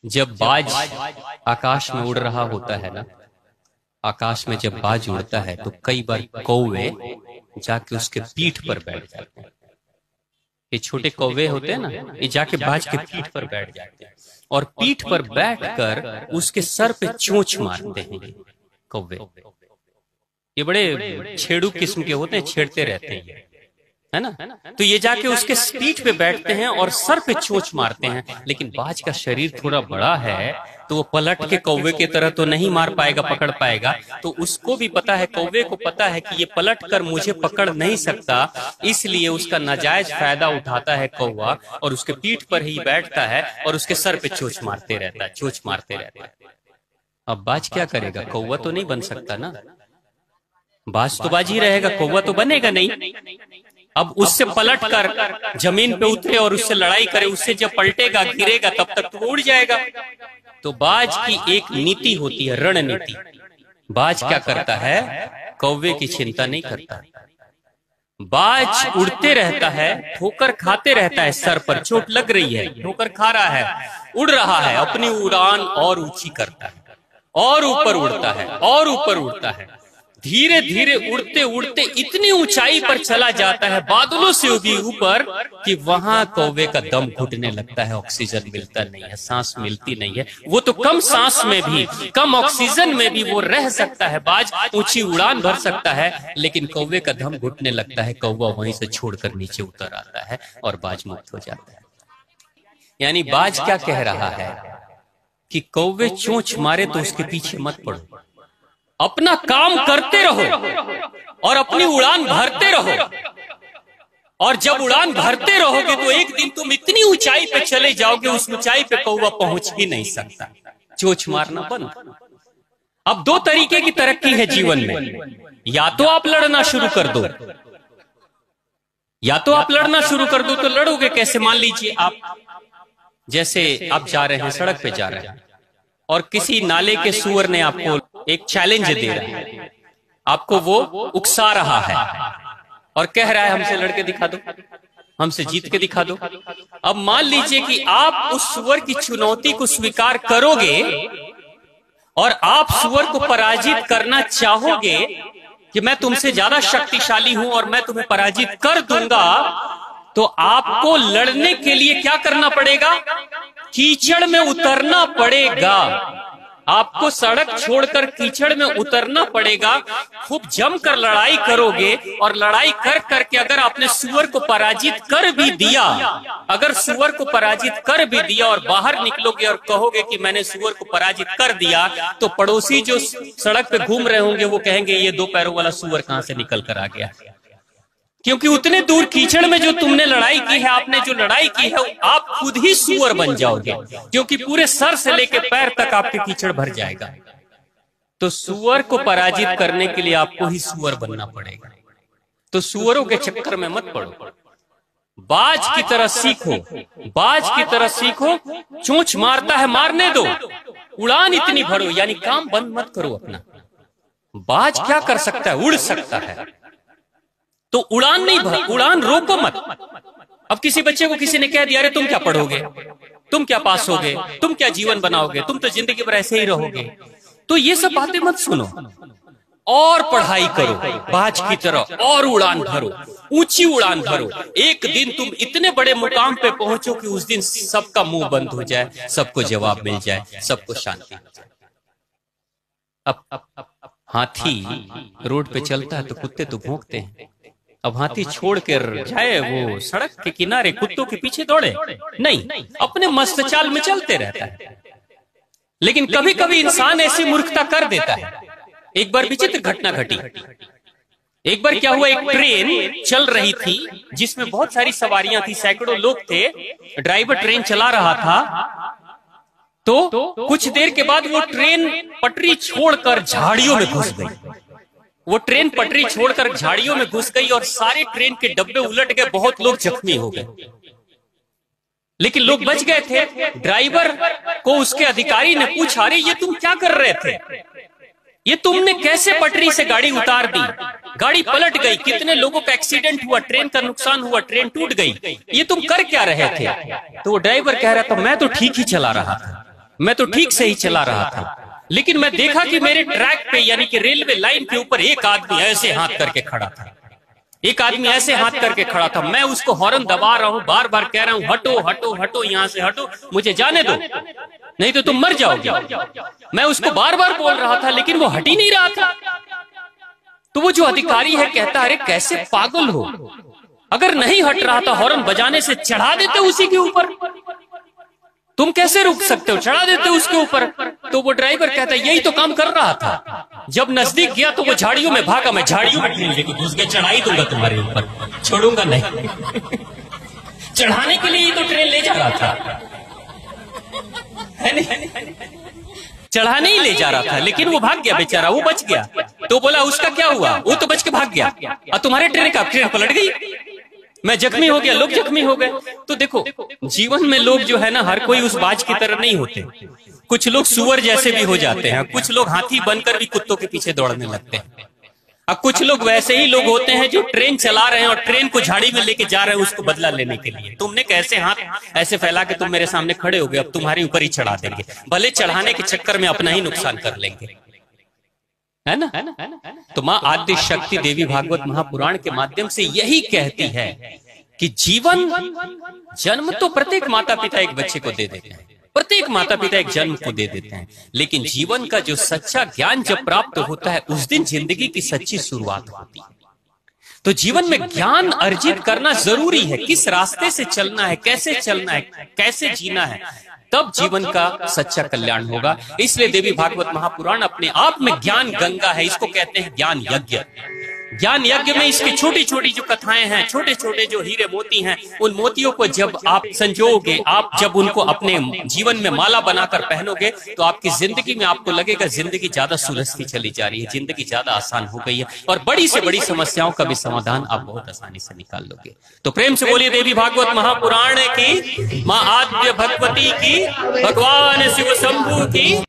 जब बाज आकाश में उड़ रहा होता है ना, आकाश में जब बाज उड़ता है तो कई बार कौवे जाके उसके पीठ पर बैठ जाते हैं। ये छोटे कौवे होते हैं ना, ये जाके बाज के पीठ पर बैठ जाते हैं और पीठ पर बैठकर उसके सर पे चोंच मारते हैं। ये कौवे ये बड़े छेड़ू किस्म के होते हैं, छेड़ते रहते हैं, है ना। तो ये जाके उसके पीठ पे बैठते हैं और सर पे चोंच मारते हैं। लेकिन बाज का शरीर थोड़ा बड़ा है तो वो पलट के कौवे की तरह तो नहीं मार पाएगा, पकड़ पाएगा। तो उसको भी पता है, कौवे को पता है कि ये पलट कर मुझे पकड़ नहीं सकता, इसलिए उसका नाजायज फायदा उठाता है कौवा और उसके पीठ पर ही बैठता है और उसके सर पे चोंच मारते रहता है, चोंच मारते रहता है। अब बाज क्या करेगा? कौवा तो नहीं बन सकता ना, बाज तो बाज ही रहेगा, कौवा तो बनेगा नहीं। अब उससे पलट कर जमीन पे उतरे और उससे लड़ाई करे, उससे जब पलटेगा गिरेगा तब तक तो उड़ जाएगा। तो बाज की एक नीति होती है, रणनीति। बाज क्या करता है? कौवे की चिंता नहीं करता। बाज उड़ते रहता है, ठोकर खाते रहता है, सर पर चोट लग रही है, ठोकर खा रहा है, उड़ रहा है, अपनी उड़ान और ऊंची करता है और ऊपर उड़ता है और ऊपर उड़ता है। धीरे धीरे उड़ते उड़ते इतनी ऊंचाई पर चला जाता है, बादलों से भी ऊपर, कि वहां कौवे का दम घुटने लगता है, ऑक्सीजन मिलता नहीं है, सांस मिलती नहीं है। वो तो कम सांस में भी, कम ऑक्सीजन में भी वो रह सकता है, बाज ऊंची उड़ान भर सकता है, लेकिन कौवे का दम घुटने लगता है, कौवा वहीं से छोड़कर नीचे उतर आता है और बाज मुक्त हो जाता है। यानी बाज क्या कह रहा है कि कौवे चोंच मारे तो उसके पीछे मत पड़ो, अपना काम करते रहो और अपनी उड़ान भरते रहो। और जब उड़ान भरते रहोगे तो एक दिन तुम इतनी ऊंचाई पे चले जाओगे, उस ऊंचाई पे कौवा पहुंच ही नहीं सकता। चोंच मारना बंद। अब दो तरीके की तरक्की है जीवन में, या तो आप लड़ना शुरू कर दो, या तो आप लड़ना शुरू कर दो। तो लड़ोगे कैसे? मान लीजिए आप, जैसे आप जा रहे हैं, सड़क पे जा रहे हैं और किसी नाले के सुअर ने आपको एक चैलेंज दे रहा है, आपको वो उकसा रहा है और कह रहा है हमसे लड़के दिखा दो, हमसे जीत के दिखा दो। अब मान लीजिए कि आप उस सुअर की चुनौती को स्वीकार करोगे और आप सुअर को पराजित करना चाहोगे कि मैं तुमसे ज्यादा शक्तिशाली हूं और मैं तुम्हें पराजित कर दूंगा, तो आपको लड़ने के लिए क्या करना पड़ेगा? कीचड़ में उतरना पड़ेगा। आपको सड़क छोड़कर कीचड़ में उतरना पड़ेगा। खूब जमकर लड़ाई करोगे और लड़ाई कर करके अगर आपने सुअर को पराजित कर भी दिया, अगर सुअर को पराजित कर भी दिया और बाहर निकलोगे और कहोगे कि मैंने सुअर को पराजित कर दिया, तो पड़ोसी जो सड़क पे घूम रहे होंगे वो कहेंगे ये दो पैरों वाला सुअर कहां से निकल कर आ गया। क्योंकि उतने दूर कीचड़ में जो तुमने लड़ाई की है, आपने जो लड़ाई की है, आप खुद ही सुअर बन जाओगे, क्योंकि पूरे सर से लेकर पैर तक आपके कीचड़ भर जाएगा। तो सुअर को पराजित करने के लिए आपको ही सुअर बनना पड़ेगा। तो सुअरों के चक्कर में मत पड़ो, बाज की तरह सीखो, बाज की तरह सीखो। चोंच मारता है, मारने दो, उड़ान इतनी भरो, यानी काम बंद मत करो अपना। बाज क्या कर सकता है? उड़ सकता है, तो उड़ान नहीं भर, उड़ान रोको मत। अब किसी बच्चे को किसी ने कह दिया अरे तुम क्या पढ़ोगे, तुम क्या पास होगे, तुम क्या जीवन बनाओगे, तुम तो जिंदगी भर ऐसे ही रहोगे, तो ये सब बातें मत सुनो और पढ़ाई करो बाज की तरह और उड़ान भरो, ऊंची उड़ान भरो। एक दिन तुम इतने बड़े मुकाम पे पहुंचो कि उस दिन सबका मुंह बंद हो जाए, सबको जवाब मिल जाए, सबको शांति हो जाए। अब हाथी रोड पे चलता है तो कुत्ते तो भौंकते हैं। अब हाथी छोड़ कर जाए वो सड़क के किनारे, कुत्तों के पीछे दौड़े नहीं, अपने मस्त चाल में चलते रहता है। लेकिन कभी कभी इंसान ऐसी मूर्खता कर देता है। एक बार विचित्र घटना घटी। एक बार क्या हुआ, एक ट्रेन चल रही थी जिसमें बहुत सारी सवारियां थी, सैकड़ों लोग थे। ड्राइवर ट्रेन चला रहा था, तो कुछ देर के बाद वो ट्रेन पटरी छोड़कर झाड़ियों में घुस गई। वो ट्रेन पटरी छोड़कर झाड़ियों में घुस गई और सारे ट्रेन के डब्बे उलट गए, बहुत लोग जख्मी हो गए, लेकिन लोग बच गए थे। ड्राइवर को उसके अधिकारी ने पूछा अरे ये तुम क्या कर रहे थे, ये तुमने कैसे पटरी से गाड़ी उतार दी, गाड़ी पलट गई, कितने लोगों का एक्सीडेंट हुआ, ट्रेन का नुकसान हुआ, ट्रेन टूट गई, ये तुम कर क्या रहे थे? तो वो ड्राइवर कह रहा था मैं तो ठीक ही चला रहा था, मैं तो ठीक से ही चला रहा था, लेकिन मैं देखा कि मेरे ट्रैक पे यानी कि रेलवे लाइन के ऊपर एक आदमी ऐसे हाथ करके खड़ा था। एक आदमी ऐसे हाथ करके खड़ा था। मैं उसको हॉर्न दबा रहा हूं, बार बार कह रहा हूं हटो हटो हटो, यहां से हटो, मुझे जाने दो, नहीं तो तुम मर जाओगे। मैं उसको बार बार बोल रहा था, लेकिन वो हट ही नहीं रहा था। तो वो जो अधिकारी है कहता, अरे कैसे पागल हो, अगर नहीं हट रहा था हॉर्न बजाने से चढ़ा देते उसी के ऊपर, तुम कैसे रुक सकते हो, चढ़ा देते उसके ऊपर। तो वो ड्राइवर कहता है यही तो काम कर रहा था। जब नजदीक गया तो वो झाड़ियों में भागा, मैं झाड़ियों में ट्रेन लेके घुस गया, चढ़ा ही दूंगा तुम्हारे ऊपर, छोड़ूंगा नहीं। चढ़ाने के लिए ही तो ट्रेन ले जा रहा था, है नहीं? चढ़ाने ही ले जा रहा था, लेकिन वो भाग गया बेचारा, वो बच गया। तो बोला उसका क्या हुआ, वो तो बच के भाग गया, और तुम्हारे ट्रेन पलट गई, मैं जख्मी हो गया, लोग जख्मी हो गए। तो देखो जीवन में लोग जो है ना, हर कोई उस बाज की तरह नहीं होते। कुछ लोग सुअर जैसे भी हो जाते हैं, कुछ लोग हाथी बनकर भी कुत्तों के पीछे दौड़ने लगते हैं, और कुछ लोग वैसे ही लोग होते हैं जो ट्रेन चला रहे हैं और ट्रेन को झाड़ी में लेके जा रहे हैं उसको बदला लेने के लिए। तुमने कैसे हाथ ऐसे फैला के तुम मेरे सामने खड़े हो गए, अब तुम्हारे ऊपर ही चढ़ा देंगे, भले चढ़ाने के चक्कर में अपना ही नुकसान कर लेंगे, है ना? तो माँ आद्य शक्ति देवी भागवत महापुराण के माध्यम से यही कहती है कि जीवन, जन्म तो प्रत्येक माता पिता एक बच्चे को दे देते हैं, प्रत्येक माता पिता एक जन्म को दे देते हैं, लेकिन जीवन का जो सच्चा ज्ञान जब प्राप्त होता है उस दिन जिंदगी की सच्ची शुरुआत होती है। तो जीवन में ज्ञान अर्जित करना जरूरी है, किस रास्ते से चलना है, कैसे चलना है, कैसे जीना है, तब जीवन का सच्चा कल्याण होगा। इसलिए देवी भागवत महापुराण अपने आप में ज्ञान गंगा है, इसको कहते हैं ज्ञान यज्ञ। ज्ञान यज्ञ में इसकी छोटी छोटी जो कथाएं हैं, छोटे छोटे जो हीरे मोती हैं, उन मोतियों को जब आप संजोगे, आप जब उनको अपने जीवन में माला बनाकर पहनोगे, तो आपकी जिंदगी में आपको लगेगा जिंदगी ज्यादा सुलझती चली जा रही है, जिंदगी ज्यादा आसान हो गई है, और बड़ी से बड़ी समस्याओं का भी समाधान आप बहुत आसानी से निकाल लोगे। तो प्रेम से बोलिए देवी भागवत महापुराण की, माँ आद्य भगवती की, भगवान शिव शंभू की।